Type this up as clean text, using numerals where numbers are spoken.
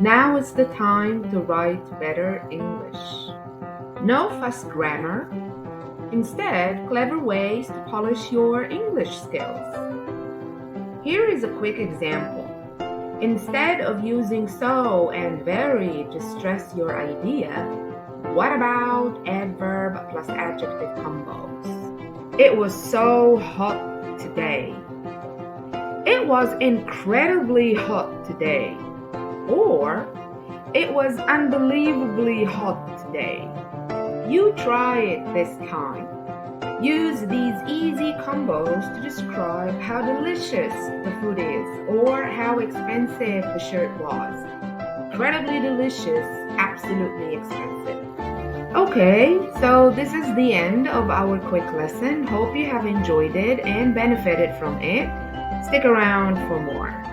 Now is the time to write better English. No fuss grammar. Instead, clever ways to polish your English skills. Here is a quick example. Instead of using so and very to stress your idea, what about adverb plus adjective combos? It was so hot today. It was incredibly hot today. Or, it was unbelievably hot today. You try it this time. Use these easy combos to describe how delicious the food is or how expensive the shirt was. Incredibly delicious, absolutely expensive. Okay, so this is the end of our quick lesson. Hope you have enjoyed it and benefited from it. Stick around for more.